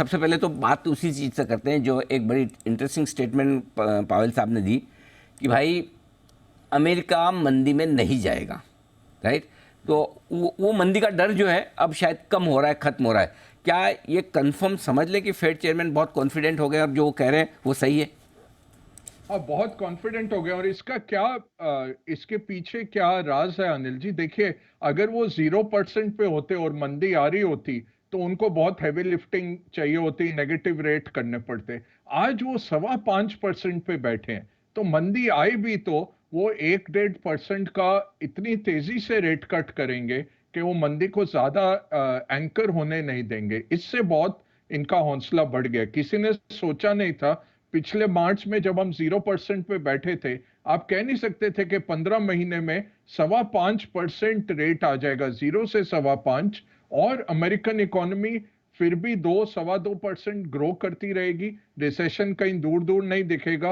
सबसे पहले तो बात उसी चीज़ से करते हैं जो एक बड़ी इंटरेस्टिंग स्टेटमेंट पावेल साहब ने दी कि भाई अमेरिका मंदी में नहीं जाएगा, राइट। तो वो मंदी का डर जो है अब शायद कम हो रहा है, ख़त्म हो रहा है। क्या ये कंफर्म समझ ले कि फेड चेयरमैन बहुत कॉन्फिडेंट हो गए और जो वो कह रहे हैं वो सही है? हाँ, बहुत कॉन्फिडेंट हो गए। और इसका क्या इसके पीछे क्या राज है अनिल जी? देखिए, अगर वो 0% पे होते और मंदी आ रही होती तो उनको बहुत हैवी लिफ्टिंग चाहिए होती, नेगेटिव रेट करने पड़ते। आज वो 5.25% पे बैठे हैं, तो मंदी आई भी तो वो 1-1.5% का इतनी तेजी से रेट कट करेंगे कि वो मंदी को ज्यादा एंकर होने नहीं देंगे। इससे बहुत इनका हौसला बढ़ गया। किसी ने सोचा नहीं था पिछले मार्च में जब हम 0% पे बैठे थे, आप कह नहीं सकते थे कि 15 महीने में 5.25% रेट आ जाएगा, 0 से 5.25, और अमेरिकन इकोनॉमी फिर भी 2-2.25% ग्रो करती रहेगी, रिसेशन कहीं दूर दूर नहीं दिखेगा।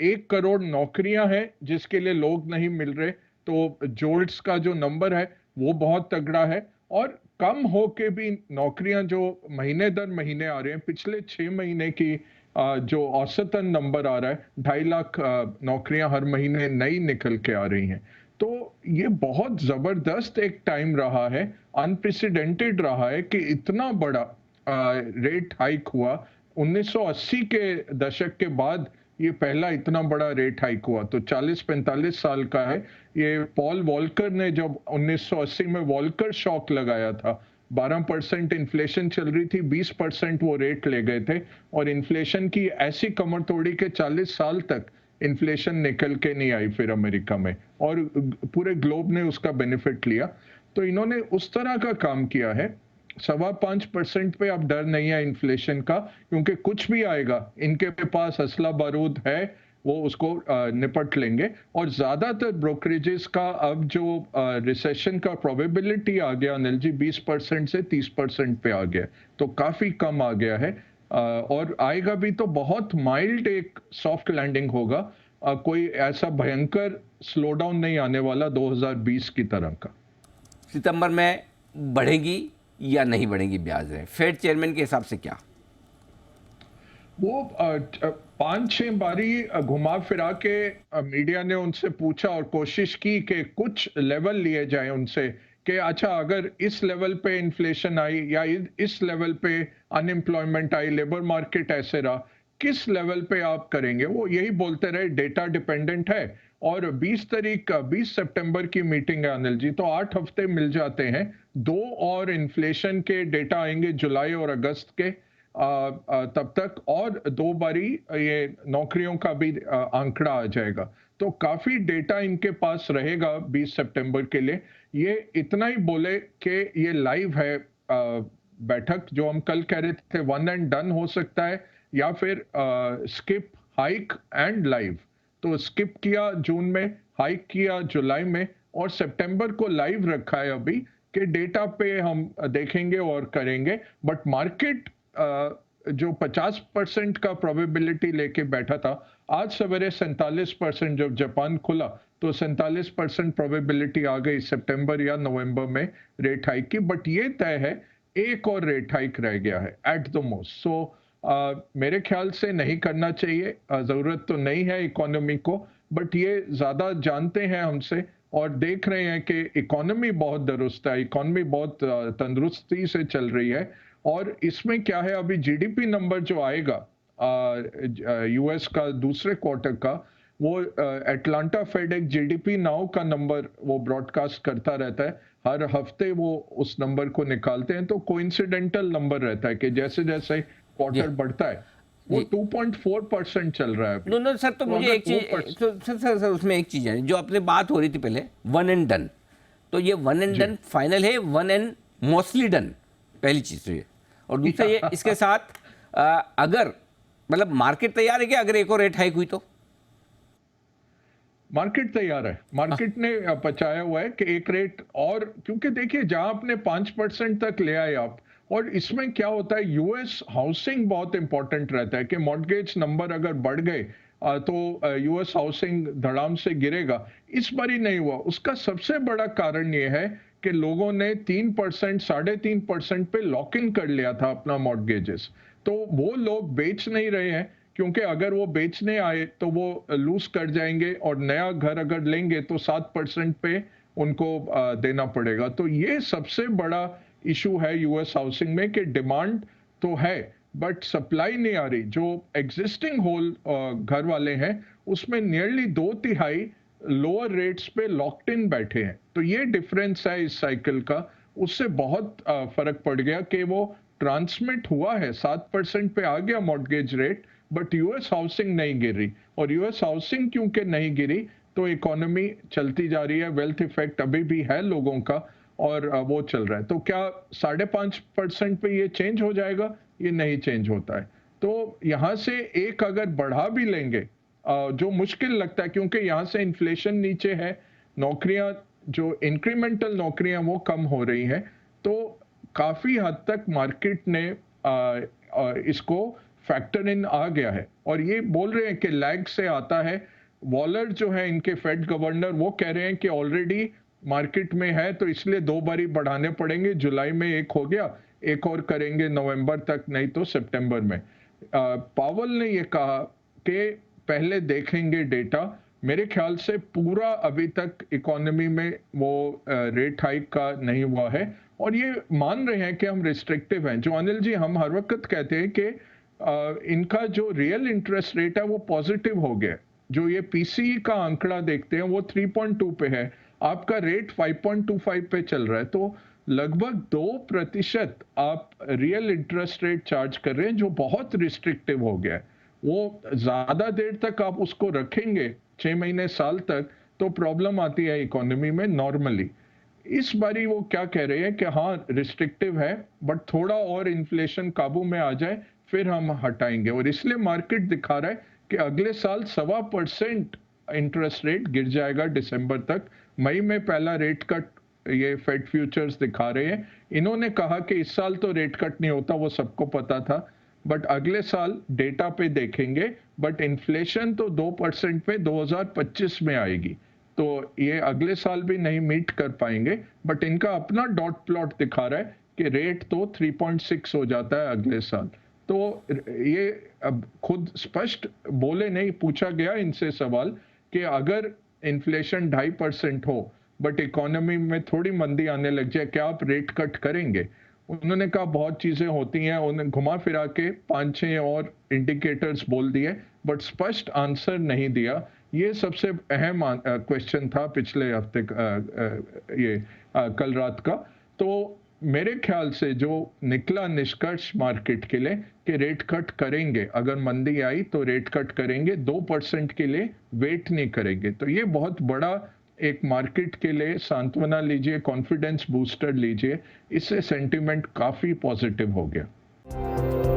1 करोड़ नौकरियां हैं जिसके लिए लोग नहीं मिल रहे, तो जोल्ट्स का जो नंबर है वो बहुत तगड़ा है। और कम होके भी नौकरियां जो महीने दर महीने आ रहे हैं, पिछले 6 महीने की जो औसतन नंबर आ रहा है, 2.5 लाख नौकरियां हर महीने नई निकल के आ रही हैं। तो ये बहुत जबरदस्त एक टाइम रहा है, अनप्रेसिडेंटेड रहा है कि इतना बड़ा रेट हाइक हुआ। 1980 के दशक के बाद ये पहला इतना बड़ा रेट हाइक हुआ, तो 40-45 साल का है। ये पॉल वॉल्कर ने जब 1980 में वॉल्कर शॉक लगाया था, 12% इन्फ्लेशन चल रही थी, 20% वो रेट ले गए थे, और इन्फ्लेशन की ऐसी कमर तोड़ी के 40 साल तक इन्फ्लेशन निकल के नहीं आई फिर अमेरिका में, और पूरे ग्लोब ने उसका बेनिफिट लिया। तो इन्होंने उस तरह का काम किया है। 5.25% पे अब डर नहीं है इन्फ्लेशन का, क्योंकि कुछ भी आएगा इनके पास असला बारूद है, वो उसको निपट लेंगे। और ज्यादातर ब्रोकरेजेस का अब जो रिसेशन का प्रोबेबिलिटी आ गया अनिल जी, 20% से 30% पे आ गया, तो काफी कम आ गया है। और आएगा भी तो बहुत माइल्ड एक सॉफ्ट लैंडिंग होगा। कोई ऐसा भयंकर स्लो डाउन नहीं आने वाला 2020 की तरह का। सितंबर में बढ़ेगी या नहीं बढ़ेगी ब्याज दरें, फेड चेयरमैन के हिसाब से क्या? वो 5-6 बारी घुमा फिरा के मीडिया ने उनसे पूछा और कोशिश की कि कुछ लेवल लिए जाए उनसे, कि अच्छा अगर इस लेवल पे इन्फ्लेशन आई या इस लेवल पे अनएम्प्लॉयमेंट आई, लेबर मार्केट ऐसे रहा, किस लेवल पे आप करेंगे? वो यही बोलते रहे डेटा डिपेंडेंट है। और 20 सितंबर की मीटिंग है अनिल जी, तो 8 हफ्ते मिल जाते हैं। दो और इन्फ्लेशन के डेटा आएंगे जुलाई और अगस्त के, तब तक, और 2 बारी ये नौकरियों का भी आंकड़ा आ जाएगा। तो काफी डेटा इनके पास रहेगा 20 सितंबर के लिए। ये इतना ही बोले कि ये लाइव है बैठक, जो हम कल कह रहे थे वन एंड डन हो सकता है, या फिर स्किप, हाइक एंड लाइव। तो स्किप किया जून में, हाइक किया जुलाई में, और सितंबर को लाइव रखा है अभी कि डेटा पे हम देखेंगे और करेंगे। बट मार्केट जो 50% का प्रोबेबिलिटी लेके बैठा था, आज सवेरे 47%, जब जापान खुला तो 47% प्रोबेबिलिटी आ गई सितंबर या नवंबर में रेट हाइक की। बट ये तय है एक और रेट हाइक रह गया है एट द मोस्ट। सो मेरे ख्याल से नहीं करना चाहिए, जरूरत तो नहीं है इकोनॉमी को, बट ये ज्यादा जानते हैं हमसे और देख रहे हैं कि इकोनॉमी बहुत दुरुस्त है, इकोनॉमी बहुत तंदुरुस्ती से चल रही है। और इसमें क्या है, अभी जीडीपी नंबर जो आएगा यूएस का दूसरे क्वार्टर का, वो एटलांटा फेड एक जीडीपी नाउ का नंबर वो ब्रॉडकास्ट करता रहता है, हर हफ्ते वो उस नंबर को निकालते हैं। तो कोइंसिडेंटल नंबर रहता है कि जैसे जैसे जी क्वार्टर बढ़ता है वो जी। 2.4% चल रहा है अभी। नो नो सर, तो तो मुझे अगर एक वो चीज, तो सर उसमें एक चीज़ है जो अपने बात हो रही थी पहले, वन एंड डन। तो ये वन एंड जी डन फाइनल है, वन एंड मोस्टली डन, पहली चीज़ तो ये। और दूसरा ये इसके साथ अगर मतलब मार्केट तैयार है कि अगर एक और रेट हाइक हुई तो? मार्केट तैयार है, हाँ, मार्केट ने पचाया हुआ है कि एक रेट और, क्योंकि देखिए जहां आपने 5% तक ले आए आप, और इसमें क्या होता है, यूएस हाउसिंग बहुत इंपॉर्टेंट रहता है कि मॉर्गेज नंबर अगर बढ़ गए तो यूएस हाउसिंग धड़ाम से गिरेगा। इस बार ही नहीं हुआ। उसका सबसे बड़ा कारण यह है कि लोगों ने 3%, 3.5% पे लॉक इन कर लिया था अपना मॉर्गेजेस, तो वो लोग बेच नहीं रहे हैं, क्योंकि अगर वो बेचने आए तो वो लूज कर जाएंगे और नया घर अगर लेंगे तो 7% पे उनको देना पड़ेगा। तो ये सबसे बड़ा इशू है यूएस हाउसिंग में कि डिमांड तो है बट सप्लाई नहीं आ रही। जो एग्जिस्टिंग होल घर वाले हैं उसमें नियरली 2/3 लोअर रेट्स पे लॉक्ड इन बैठे हैं। तो ये डिफरेंस है इस साइकिल का, उससे बहुत फर्क पड़ गया कि वो ट्रांसमिट हुआ है, 7% पे आ गया mortgage rate, but US housing नहीं गिरी। और यूएस हाउसिंग क्योंकि नहीं गिरी तो इकोनॉमी चलती जा रही है, वेल्थ इफेक्ट अभी भी है लोगों का और वो चल रहा है। तो क्या 5.5% पे ये चेंज हो जाएगा? ये नहीं चेंज होता है। तो यहाँ से एक अगर बढ़ा भी लेंगे, जो मुश्किल लगता है क्योंकि यहाँ से इन्फ्लेशन नीचे है, नौकरियां जो इंक्रीमेंटल नौकरियां वो कम हो रही हैं, तो काफी हद तक मार्केट ने इसको फैक्टर इन आ गया है। और ये बोल रहे हैं कि लैग से आता है। वॉलर जो है इनके फेड गवर्नर, वो कह रहे हैं कि ऑलरेडी मार्केट में है तो इसलिए 2 बारी बढ़ाने पड़ेंगे। जुलाई में एक हो गया, एक और करेंगे नवंबर तक, नहीं तो सितंबर में। पावल ने ये कहा कि पहले देखेंगे डेटा। मेरे ख्याल से पूरा अभी तक इकोनॉमी में वो रेट हाइक का नहीं हुआ है और ये मान रहे हैं कि हम रिस्ट्रिक्टिव हैं। जो अनिल जी हम हर वक्त कहते हैं कि इनका जो रियल इंटरेस्ट रेट है वो पॉजिटिव हो गया। जो ये पीसीई का आंकड़ा देखते हैं वो 3.2 पे है, आपका रेट 5.25 पे चल रहा है। तो लगभग 2% आप रियल इंटरेस्ट रेट चार्ज कर रहे हैं, जो बहुत रिस्ट्रिक्टिव हो गया है। वो ज्यादा देर तक आप उसको रखेंगे, 6 महीने साल तक, तो प्रॉब्लम आती है इकोनॉमी में नॉर्मली। इस बारी वो क्या कह रहे हैं कि हाँ रिस्ट्रिक्टिव है बट थोड़ा और इन्फ्लेशन काबू में आ जाए फिर हम हटाएंगे। और इसलिए मार्केट दिखा रहा है कि अगले साल 1.25% इंटरेस्ट रेट गिर जाएगा दिसंबर तक। मई में पहला रेट कट ये फेड फ्यूचर्स दिखा रहे हैं। इन्होंने कहा कि इस साल तो रेट कट नहीं होता, वो सबको पता था, बट अगले साल डेटा पे देखेंगे। बट इन्फ्लेशन तो 2% पे 2025 में आएगी, तो ये अगले साल भी नहीं मीट कर पाएंगे। बट इनका अपना डॉट प्लॉट दिखा रहा है कि रेट तो 3.6 हो जाता है अगले साल। तो ये अब खुद स्पष्ट बोले नहीं, पूछा गया इनसे सवाल कि अगर इन्फ्लेशन 2.5% हो बट इकोनॉमी में थोड़ी मंदी आने लग जाए, क्या आप रेट कट करेंगे? उन्होंने कहा बहुत चीजें होती हैं। उन्होंने घुमा फिरा के 5-6 और इंडिकेटर्स बोल दिए बट स्पष्ट आंसर नहीं दिया। ये सबसे अहम क्वेश्चन था पिछले हफ्ते कल रात का। तो मेरे ख्याल से जो निकला निष्कर्ष मार्केट के लिए कि रेट कट करेंगे, अगर मंदी आई तो रेट कट करेंगे, 2% के लिए वेट नहीं करेंगे। तो ये बहुत बड़ा एक मार्केट के लिए सांत्वना लीजिए, कॉन्फिडेंस बूस्टर लीजिए, इससे सेंटिमेंट काफी पॉजिटिव हो गया।